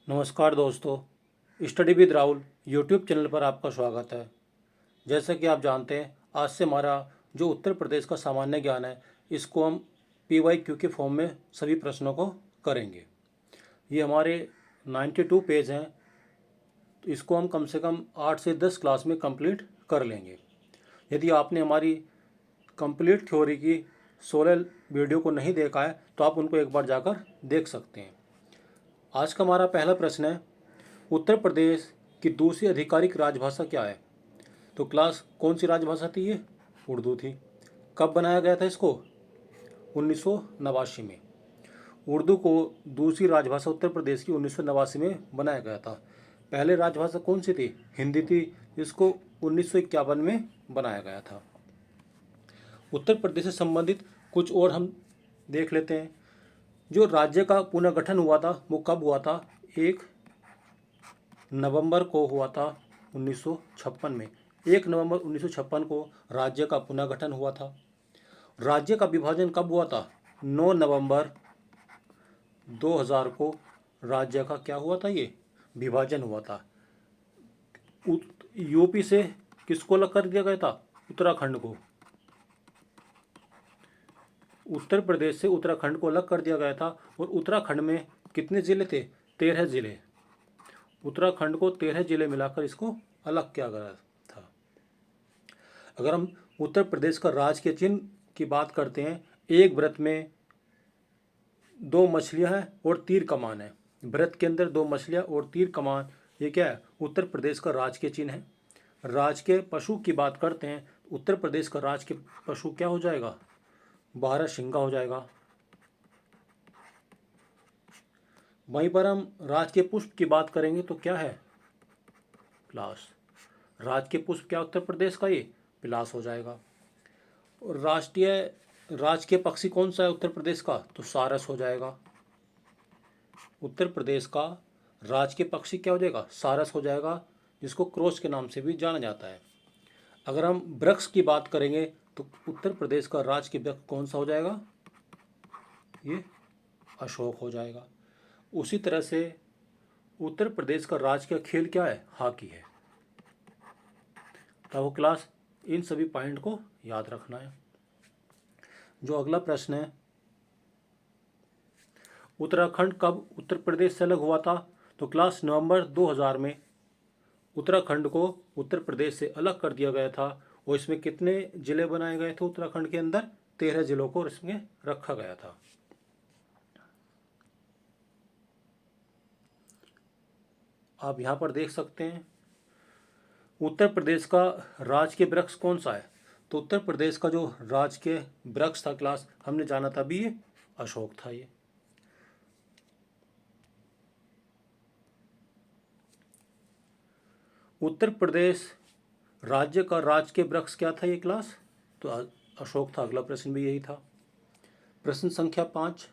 नमस्कार दोस्तों, study with Rahul YouTube channel पर आपका स्वागत है। जैसा कि आप जानते हैं, आज से हमारा जो उत्तर प्रदेश का सामान्य ज्ञान है, इसको हम PYQ के फॉर्म में सभी प्रश्नों को करेंगे। ये हमारे 92 पेज हैं, तो इसको हम कम से कम 8 से 10 क्लास में कंप्लीट कर लेंगे। यदि आपने हमारी कंप्लीट थ्योरी की 16 वीडियो को नहीं देखा है, तो आप उनको एक बार जाकर देख सकते हैं। आज का हमारा पहला प्रश्न है, उत्तर प्रदेश की दूसरी आधिकारिक राजभाषा क्या है? तो क्लास कौन सी राजभाषा थी ये? उर्दू थी। कब बनाया गया था इसको? 1989 में। उर्दू को दूसरी राजभाषा उत्तर प्रदेश की 1989 में बनाया गया था। पहले राजभाषा कौन सी थी? हिंदी थी, जिसको 1951 में बनाया गया था। उत्तर प्रदेश से संबंधित कुछ और हम देख लेते हैं। जो राज्य का पुनर्गठन हुआ था वो कब हुआ था? 1 नवंबर को हुआ था 1956 में। 1 नवंबर 1956 को राज्य का पुनर्गठन हुआ था। राज्य का विभाजन कब हुआ था? 9 नवंबर 2000 को राज्य का क्या हुआ था? ये विभाजन हुआ था। यूपी से किसको अलग कर दिया गया था? उत्तराखंड को। उत्तर प्रदेश से उत्तराखंड को अलग कर दिया गया था। और उत्तराखंड में कितने ज़िले थे? 13 ज़िले। उत्तराखंड को 13 ज़िले मिलाकर इसको अलग किया गया था। अगर हम उत्तर प्रदेश का राज के चिन्ह की बात करते हैं, एक व्रत में 2 मछलियां हैं और तीर कमान है। व्रत के अंदर 2 मछलियां और तीर कमान, ये क्या है? उत्तर प्रदेश का राज के चिन्ह है। राज के पशु की बात करते हैं, उत्तर प्रदेश का राज के पशु क्या हो जाएगा? 12 शिंगा हो जाएगा। वहीं पर हम राज के पुष्प की बात करेंगे तो क्या है? पलाश। राज के पुष्प क्या उत्तर प्रदेश का? ये पलाश हो जाएगा। और राजकीय पक्षी कौन सा है उत्तर प्रदेश का? तो सारस हो जाएगा। उत्तर प्रदेश का राजकीय पक्षी क्या हो जाएगा? सारस हो जाएगा, जिसको क्रोच के नाम से भी जाना जाता है। अगर हम वृक्ष की बात करेंगे तो उत्तर प्रदेश का राजकीय वृक्ष कौन सा हो जाएगा? ये अशोक हो जाएगा। उसी तरह से उत्तर प्रदेश का राजकीय खेल क्या है? हॉकी है। तो वो क्लास इन सभी पॉइंट को याद रखना है। जो अगला प्रश्न है, उत्तराखंड कब उत्तर प्रदेश से अलग हुआ था? तो क्लास नवंबर 2000 में उत्तराखंड को उत्तर प्रदेश से अलग कर दिया गया था। और इसमें कितने ज़िले बनाए गए थे? उत्तराखंड के अंदर 13 ज़िलों को इसमें रखा गया था। आप यहाँ पर देख सकते हैं, उत्तर प्रदेश का राजकीय वृक्ष कौन सा है? तो उत्तर प्रदेश का जो राजकीय वृक्ष था क्लास, हमने जाना था भी, ये अशोक था। ये उत्तर प्रदेश राज्य का राजकीय वृक्ष क्या था? ये क्लास तो अशोक था। अगला प्रश्न भी यही था। प्रश्न संख्या 5,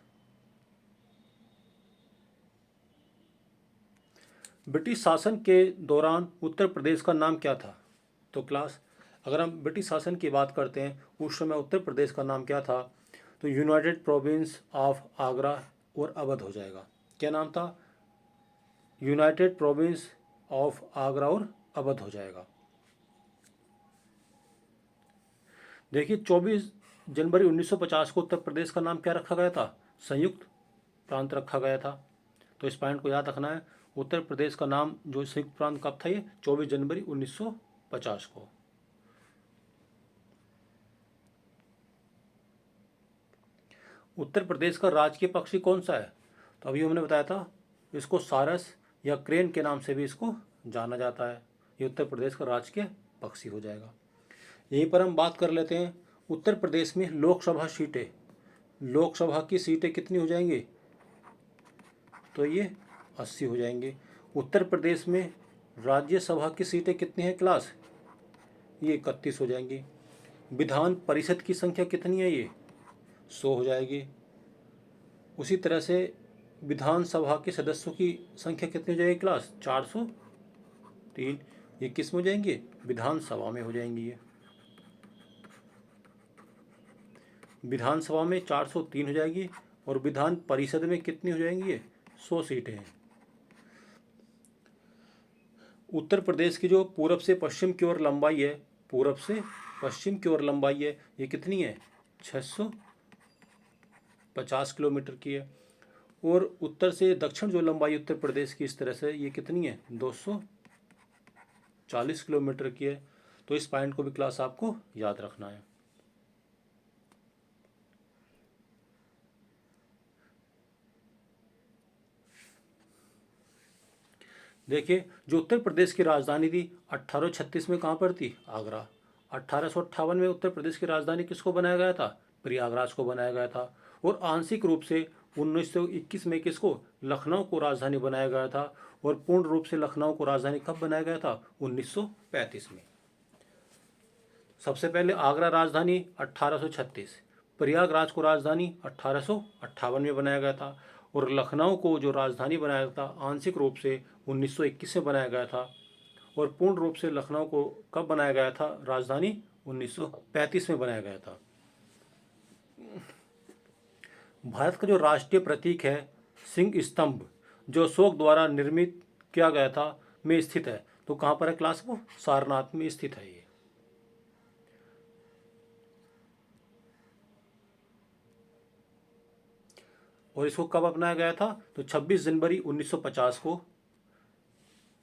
ब्रिटिश शासन के दौरान उत्तर प्रदेश का नाम क्या था? तो क्लास अगर हम ब्रिटिश शासन की बात करते हैं, उस समय उत्तर प्रदेश का नाम क्या था? तो यूनाइटेड प्रोविंस ऑफ आगरा और अवध हो जाएगा। क्या नाम था? यूनाइटेड प्रोविंस ऑफ आगरा और अवध हो जाएगा। देखिए, 24 जनवरी 1950 को उत्तर प्रदेश का नाम क्या रखा गया था? संयुक्त प्रांत रखा गया था। तो इस पॉइंट को याद रखना है। उत्तर प्रदेश का नाम जो संयुक्त प्रांत कब था? ये 24 जनवरी 1950 को। उत्तर प्रदेश का राजकीय पक्षी कौन सा है? तो अभी हमने बताया था, इसको सारस या क्रेन के नाम से भी इसको जाना जाता है। ये उत्तर प्रदेश का राजकीय पक्षी हो जाएगा। यहीं पर हम बात कर लेते हैं, उत्तर प्रदेश में लोकसभा सीटें, लोकसभा की सीटें कितनी हो जाएंगी? तो ये 80 हो जाएंगे। उत्तर प्रदेश में राज्यसभा की सीटें कितनी हैं क्लास? ये 31 हो जाएंगी। विधान परिषद की संख्या कितनी है? ये 100 हो जाएगी। उसी तरह से विधानसभा के सदस्यों की संख्या कितनी हो जाएगी क्लास? 403। ये किस में हो जाएंगे? विधानसभा में हो जाएंगी। ये विधानसभा में 403 हो जाएगी। और विधान परिषद में कितनी हो जाएंगी? ये 100 सीटें हैं। उत्तर प्रदेश की जो पूरब से पश्चिम की ओर लंबाई है, पूरब से पश्चिम की ओर लंबाई है, ये कितनी है? 650 किलोमीटर की है। और उत्तर से दक्षिण जो लंबाई उत्तर प्रदेश की इस तरह से, ये कितनी है? 240 किलोमीटर की है। तो इस पॉइंट को भी क्लास आपको याद रखना है। देखिए, जो उत्तर प्रदेश की राजधानी थी 1836 में कहाँ पर थी? आगरा। 1858 में उत्तर प्रदेश की राजधानी किसको बनाया गया था? प्रयागराज को बनाया गया था। और आंशिक रूप से 1921 में किसको? लखनऊ को राजधानी बनाया गया था। और पूर्ण रूप से लखनऊ को राजधानी कब बनाया गया था? 1935 में। सबसे पहले आगरा राजधानी 1836, प्रयागराज को राजधानी 1858 में बनाया गया था। और लखनऊ को जो राजधानी बनाया था आंशिक रूप से 1921 में बनाया गया था। और पूर्ण रूप से लखनऊ को कब बनाया गया था राजधानी? 1935 में बनाया गया था। भारत का जो राष्ट्रीय प्रतीक है सिंह स्तंभ, जो अशोक द्वारा निर्मित किया गया था, में स्थित है। तो कहाँ पर है क्लास? वो सारनाथ में स्थित है ये। और इसको कब अपनाया गया था? तो 26 जनवरी 1950 को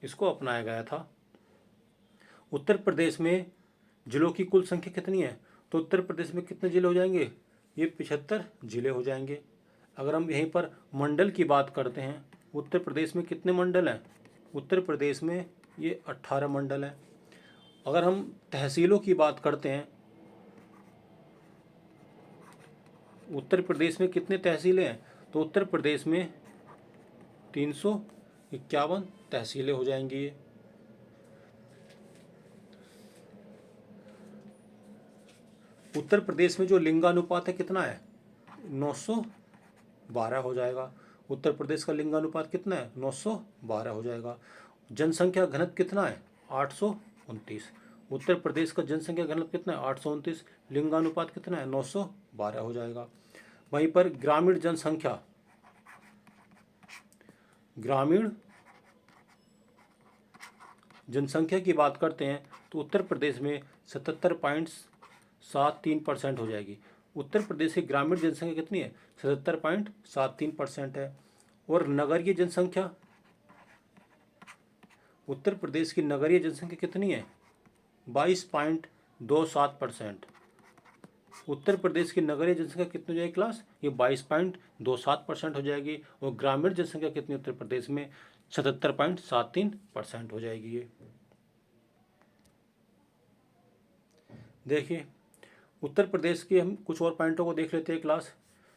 इसको अपनाया गया था। उत्तर प्रदेश में जिलों की कुल संख्या कितनी है? तो उत्तर प्रदेश में कितने जिले हो जाएंगे? ये 75 जिले हो जाएंगे। अगर हम यहीं पर मंडल की बात करते हैं, उत्तर प्रदेश में कितने मंडल हैं? उत्तर प्रदेश में ये 18 मंडल हैं। अगर हम तहसीलों की बात करते हैं, उत्तर प्रदेश में कितने तहसीलें हैं? तो उत्तर प्रदेश में 351 तहसीलें हो जाएंगी ये। उत्तर प्रदेश में जो लिंगानुपात है कितना है? 912 हो जाएगा। उत्तर प्रदेश का लिंगानुपात कितना है? 912 हो जाएगा। जनसंख्या घनत्व कितना है? 829। उत्तर प्रदेश का जनसंख्या घनत्व कितना है? 829। लिंगानुपात कितना है? 912 हो जाएगा। वहीं पर ग्रामीण जनसंख्या, ग्रामीण जनसंख्या की बात करते हैं तो उत्तर प्रदेश में 77.73% हो जाएगी। उत्तर प्रदेश की ग्रामीण जनसंख्या कितनी है? 77.73% है। और नगरीय जनसंख्या, उत्तर प्रदेश की नगरीय जनसंख्या कितनी है? 22.27%। उत्तर प्रदेश की नगरीय जनसंख्या कितनी हो जाएगी क्लास? ये 22.27% हो जाएगी। और ग्रामीण जनसंख्या कितनी उत्तर प्रदेश में? 77.73% हो जाएगी ये। देखिए, उत्तर प्रदेश के हम कुछ और पॉइंटों को देख लेते हैं क्लास।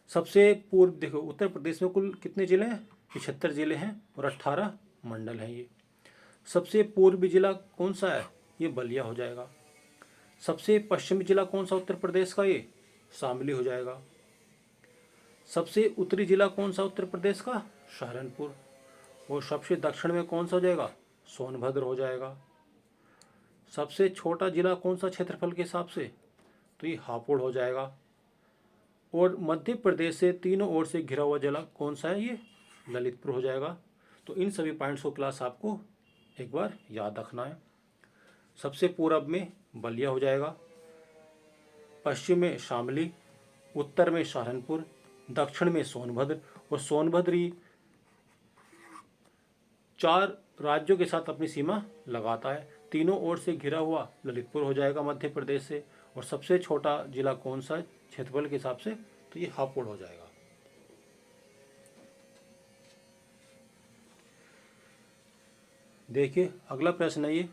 सबसे पूर्व देखो, उत्तर प्रदेश में कुल कितने जिले हैं? 75 जिले हैं और 18 मंडल हैं ये। सबसे पूर्वी जिला कौन सा है? ये बलिया हो जाएगा। सबसे पश्चिमी जिला कौन सा उत्तर प्रदेश का? ये शामली हो जाएगा। सबसे उत्तरी जिला कौन सा उत्तर प्रदेश का? सहारनपुर। और सबसे दक्षिण में कौन सा हो जाएगा? सोनभद्र हो जाएगा। सबसे छोटा जिला कौन सा क्षेत्रफल के हिसाब से? तो ये हापुड़ हो जाएगा। और मध्य प्रदेश से तीनों ओर से घिरा हुआ जिला कौन सा है? ये ललितपुर हो जाएगा। तो इन सभी पॉइंट्स को क्लास आपको एक बार याद रखना है। सबसे पूरब में बलिया हो जाएगा, पश्चिम में शामली, उत्तर में सहारनपुर, दक्षिण में सोनभद्र। और सोनभद्र ही 4 राज्यों के साथ अपनी सीमा लगाता है। तीनों ओर से घिरा हुआ ललितपुर हो जाएगा मध्य प्रदेश से। और सबसे छोटा जिला कौन सा है क्षेत्रफल के हिसाब से? तो ये हापुड़ हो जाएगा। देखिए, अगला प्रश्न है ये,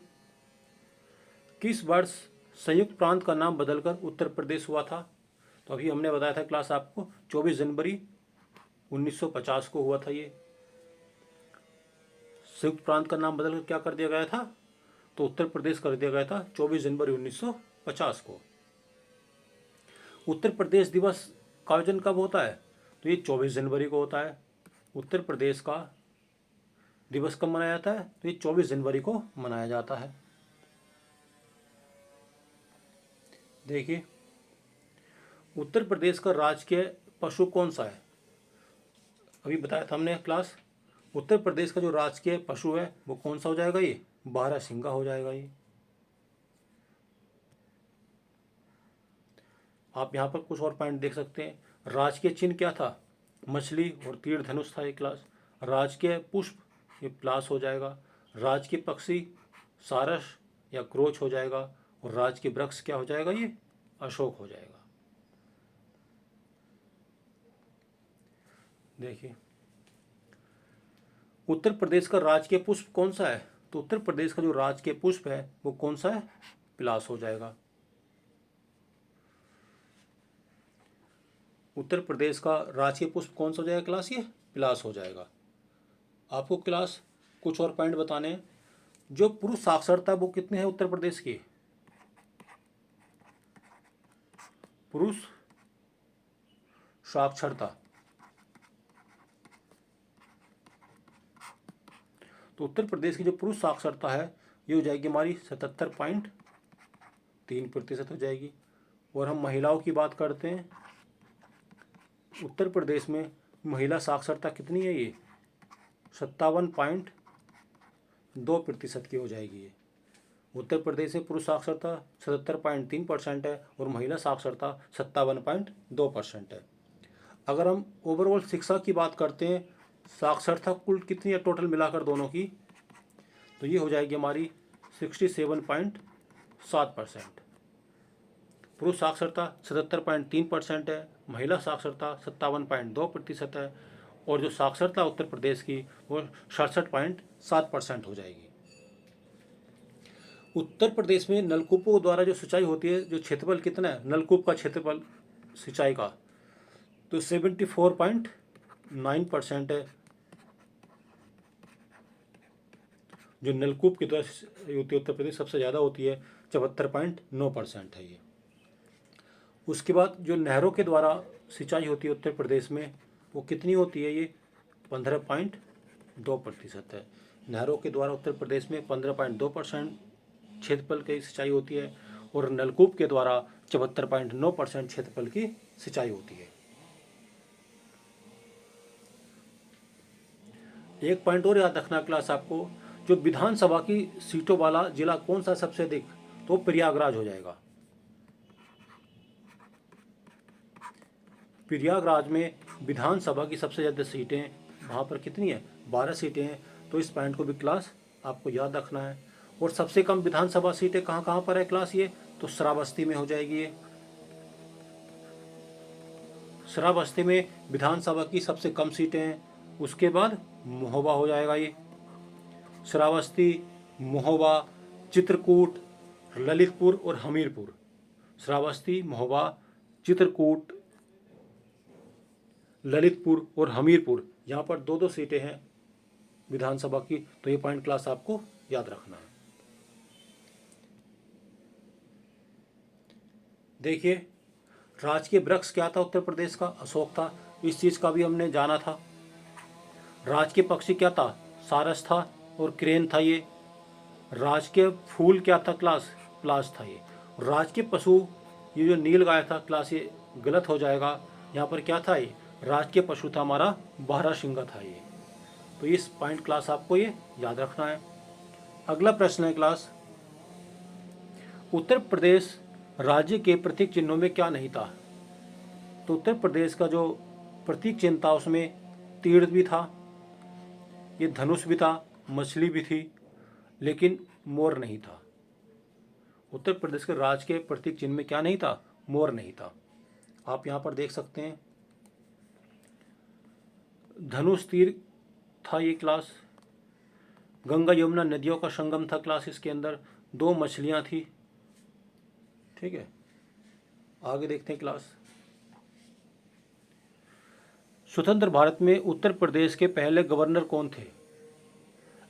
किस वर्ष संयुक्त प्रांत का नाम बदलकर उत्तर प्रदेश हुआ था? तो अभी हमने बताया था क्लास आपको 24 जनवरी 1950 को हुआ था ये। संयुक्त प्रांत का नाम बदलकर क्या कर दिया गया था? तो उत्तर प्रदेश कर दिया गया था 24 जनवरी 1950 को। उत्तर प्रदेश दिवस का आयोजन कब होता है? तो ये 24 जनवरी को होता है। उत्तर प्रदेश का दिवस कब मनाया जाता है? तो ये 24 जनवरी को मनाया जाता है। देखिए, उत्तर प्रदेश का राजकीय पशु कौन सा है? अभी बताया था हमने क्लास। उत्तर प्रदेश का जो राजकीय पशु है वो कौन सा हो जाएगा? ये बारहसिंगा हो जाएगा ये। आप यहाँ पर कुछ और पॉइंट देख सकते हैं। राजकीय चिन्ह क्या था? मछली और तीर धनुष था ये क्लास। राजकीय पुष्प ये प्लास हो जाएगा। राजकीय पक्षी सारस या क्रोच हो जाएगा। और राजकीय वृक्ष क्या हो जाएगा? ये अशोक हो जाएगा। देखिए, उत्तर प्रदेश का राजकीय पुष्प कौन सा है? तो उत्तर प्रदेश का जो राजकीय पुष्प है वो कौन सा है? पिलास हो जाएगा। उत्तर प्रदेश का राजकीय पुष्प कौन सा हो जाएगा क्लास? ये पिलास हो जाएगा। आपको क्लास कुछ और पॉइंट बताने हैं। जो पुरुष साक्षरता वो कितने हैं उत्तर प्रदेश की? पुरुष साक्षरता, तो उत्तर प्रदेश की जो पुरुष साक्षरता है ये हो जाएगी हमारी 77.3% हो जाएगी। और हम महिलाओं की बात करते हैं, उत्तर प्रदेश में महिला साक्षरता कितनी है? ये 57.2% की हो जाएगी। ये उत्तर प्रदेश में पुरुष साक्षरता 77.3% है और महिला साक्षरता 57.2% है। अगर हम ओवरऑल शिक्षा की बात करते हैं, साक्षरता कुल कितनी है टोटल मिलाकर दोनों की? तो ये हो जाएगी हमारी 67.7%। पुरुष साक्षरता 77.3% है, महिला साक्षरता 57.2% है और जो साक्षरता उत्तर प्रदेश की वो 67.7% हो जाएगी। उत्तर प्रदेश में नलकूपों द्वारा जो सिंचाई होती है, जो क्षेत्रफल कितना है नलकूप का क्षेत्रफल सिंचाई का? तो 74.9% है। जो नलकूप की द्वारा होती है उत्तर प्रदेश सबसे ज़्यादा होती है, 74.9% है ये। उसके बाद जो नहरों के द्वारा सिंचाई होती है उत्तर प्रदेश में वो कितनी होती है? ये 15.2% है। नहरों के द्वारा उत्तर प्रदेश में 15.2% क्षेत्रफल की सिंचाई होती है और नलकूप के द्वारा 74.9% क्षेत्रफल की सिंचाई होती है। एक पॉइंट और याद रखना क्लास आपको, जो विधानसभा की सीटों वाला जिला कौन सा सबसे अधिक? तो प्रयागराज हो जाएगा। प्रयागराज में विधानसभा की सबसे ज़्यादा सीटें वहाँ पर कितनी है? 12 सीटें हैं। तो इस पॉइंट को भी क्लास आपको याद रखना है। और सबसे कम विधानसभा सीटें कहाँ कहाँ पर है क्लास? ये तो श्रावस्ती में हो जाएगी। ये श्रावस्ती में विधानसभा की सबसे कम सीटें हैं। उसके बाद महोबा हो जाएगा। ये श्रावस्ती, महोबा, चित्रकूट, ललितपुर और हमीरपुर। श्रावस्ती, महोबा, चित्रकूट, ललितपुर और हमीरपुर, यहाँ पर दो दो सीटें हैं विधानसभा की। तो ये पॉइंट क्लास आपको याद रखना है। देखिए, राजकीय वृक्ष क्या था उत्तर प्रदेश का? अशोक था। इस चीज़ का भी हमने जाना था। राजकीय पक्षी क्या था? सारस था और क्रेन था ये। राजकीय फूल क्या था क्लास? प्लास था ये। राजकीय पशु ये जो नील गाय था क्लास, ये गलत हो जाएगा। यहाँ पर क्या था? ये राजकीय पशु था हमारा बारहसिंगा था ये। तो इस पॉइंट क्लास आपको ये याद रखना है। अगला प्रश्न है क्लास, उत्तर प्रदेश राज्य के प्रतीक चिन्हों में क्या नहीं था? तो उत्तर प्रदेश का जो प्रतीक चिन्ह था उसमें तीर भी था, ये धनुष भी था, मछली भी थी, लेकिन मोर नहीं था। उत्तर प्रदेश के राज्य के प्रतीक चिन्ह में क्या नहीं था? मोर नहीं था। आप यहाँ पर देख सकते हैं धनुष तीर था ये क्लास। गंगा यमुना नदियों का संगम था क्लास। इसके अंदर दो मछलियाँ थी। ठीक है, आगे देखते हैं क्लास। स्वतंत्र भारत में उत्तर प्रदेश के पहले गवर्नर कौन थे?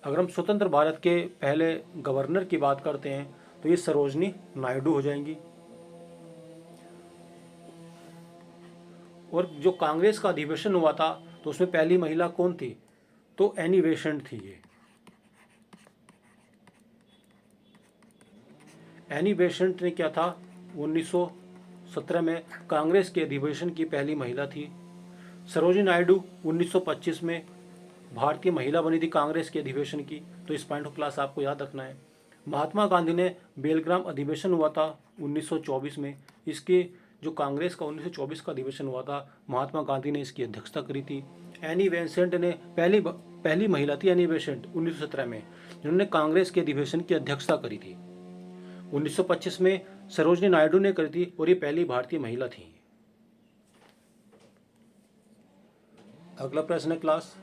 अगर हम स्वतंत्र भारत के पहले गवर्नर की बात करते हैं तो ये सरोजनी नायडू हो जाएंगी। और जो कांग्रेस का अधिवेशन हुआ था तो उसमें पहली महिला कौन थी? तो एनी बेसेंट थी ये। एनी बेसेंट ने क्या था? 1917 में कांग्रेस के अधिवेशन की पहली महिला थी। सरोजिनी नायडू 1925 में भारतीय महिला बनी थी कांग्रेस के अधिवेशन की, तो इस पॉइंट को क्लास आपको याद रखना है। महात्मा गांधी ने बेलग्राम अधिवेशन हुआ था 1924 में, इसके जो कांग्रेस का 1924 का अधिवेशन हुआ था, महात्मा गांधी ने इसकी अध्यक्षता करी थी। एनी बेसेंट ने पहली महिला थी, एनी बेसेंट 1917 में, जिन्होंने कांग्रेस के अधिवेशन की अध्यक्षता करी थी। 1925 में सरोजनी नायडू ने करी थी और ये पहली भारतीय महिला थी। अगला प्रश्न है क्लास,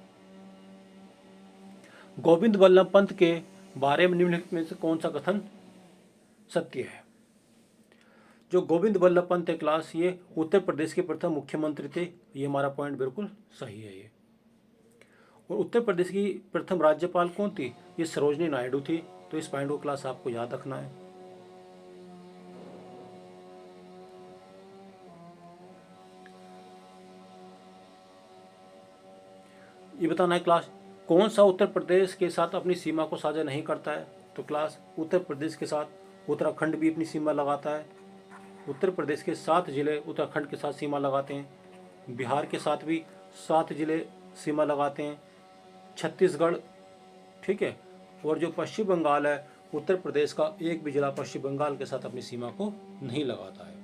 गोविंद बल्लभ पंत के बारे में निम्नलिखित में से कौन सा कथन सत्य है? जो गोविंद बल्लभ पंत है क्लास, ये उत्तर प्रदेश के प्रथम मुख्यमंत्री थे। ये हमारा पॉइंट बिल्कुल सही है ये। और उत्तर प्रदेश की प्रथम राज्यपाल कौन थी? ये सरोजनी नायडू थी। तो इस पॉइंट को क्लास आपको याद रखना है। ये बताना है क्लास, कौन सा उत्तर प्रदेश के साथ अपनी सीमा को साझा नहीं करता है? तो क्लास, उत्तर प्रदेश के साथ उत्तराखंड भी अपनी सीमा लगाता है। उत्तर प्रदेश के 7 जिले उत्तराखंड के साथ सीमा लगाते हैं। बिहार के साथ भी 7 जिले सीमा लगाते हैं। छत्तीसगढ़, ठीक है, और जो पश्चिम बंगाल है, उत्तर प्रदेश का एक भी जिला पश्चिम बंगाल के साथ अपनी सीमा को नहीं लगाता है।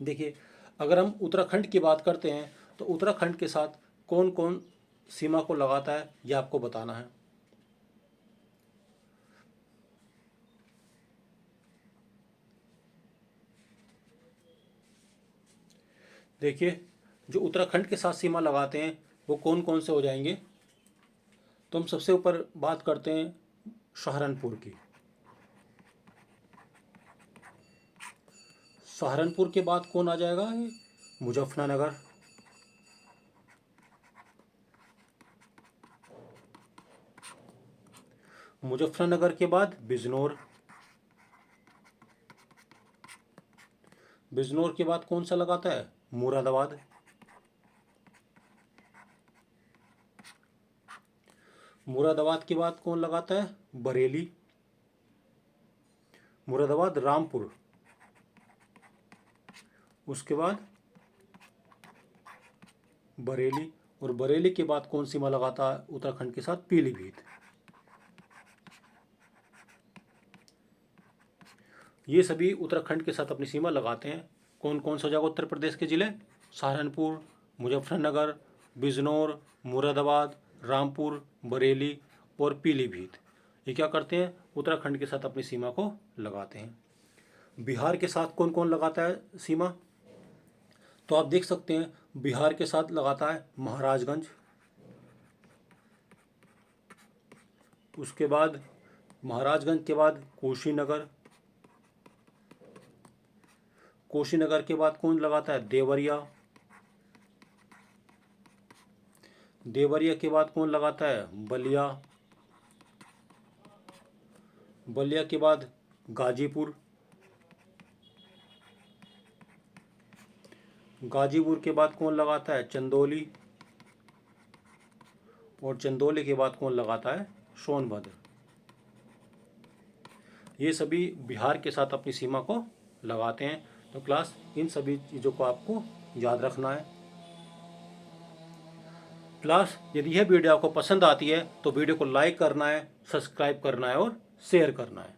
देखिए, अगर हम उत्तराखंड की बात करते हैं तो उत्तराखंड के साथ कौन कौन सीमा को लगाता है, यह आपको बताना है। देखिए, जो उत्तराखंड के साथ सीमा लगाते हैं वो कौन कौन से हो जाएंगे? तो हम सबसे ऊपर बात करते हैं सहारनपुर की। सहारनपुर के बाद कौन आ जाएगा? मुजफ्फरनगर। मुजफ्फरनगर के बाद बिजनौर। बिजनौर के बाद कौन सा लगाता है? मुरादाबाद। मुरादाबाद के बाद कौन लगाता है? बरेली। मुरादाबाद रामपुर, उसके बाद बरेली, और बरेली के बाद कौन सीमा लगाता है उत्तराखंड के साथ? पीलीभीत। ये सभी उत्तराखंड के साथ अपनी सीमा लगाते हैं। कौन कौन सा जगह उत्तर प्रदेश के जिले? सहारनपुर, मुजफ्फरनगर, बिजनौर, मुरादाबाद, रामपुर, बरेली और पीलीभीत। ये क्या करते हैं? उत्तराखंड के साथ अपनी सीमा को लगाते हैं। बिहार के साथ कौन कौन लगाता है सीमा? तो आप देख सकते हैं, बिहार के साथ लगाता है महाराजगंज, उसके बाद महाराजगंज के बाद कुशीनगर, कुशीनगर के बाद कौन लगाता है? देवरिया, देवरिया के बाद कौन लगाता है? बलिया, बलिया के बाद गाजीपुर, गाजीपुर के बाद कौन लगाता है? चंदौली, और चंदौली के बाद कौन लगाता है? सोनभद्र। ये सभी बिहार के साथ अपनी सीमा को लगाते हैं। तो क्लास, इन सभी चीज़ों को आपको याद रखना है। क्लास, यदि यह वीडियो आपको पसंद आती है तो वीडियो को लाइक करना है, सब्सक्राइब करना है और शेयर करना है।